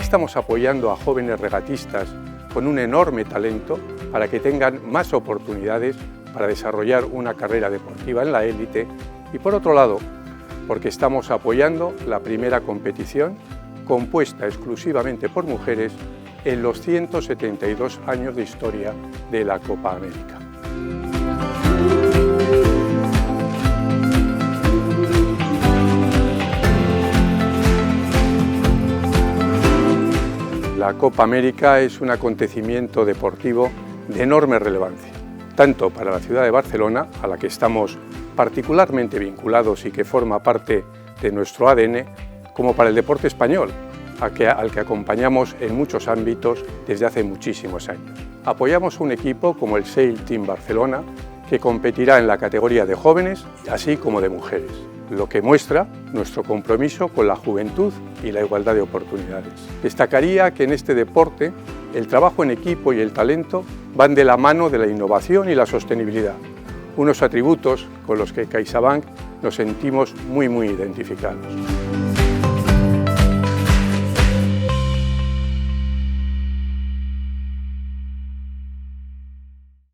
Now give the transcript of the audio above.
estamos apoyando a jóvenes regatistas con un enorme talento para que tengan más oportunidades para desarrollar una carrera deportiva en la élite, y por otro lado, porque estamos apoyando la primera competición compuesta exclusivamente por mujeres en los 172 años de historia de la Copa América. La Copa América es un acontecimiento deportivo de enorme relevancia, tanto para la ciudad de Barcelona, a la que estamos particularmente vinculados y que forma parte de nuestro ADN, como para el deporte español, al que acompañamos en muchos ámbitos desde hace muchísimos años. Apoyamos un equipo como el Sail Team Barcelona, que competirá en la categoría de jóvenes, así como de mujeres, lo que muestra nuestro compromiso con la juventud y la igualdad de oportunidades. Destacaría que en este deporte el trabajo en equipo y el talento van de la mano de la innovación y la sostenibilidad, unos atributos con los que CaixaBank nos sentimos muy identificados.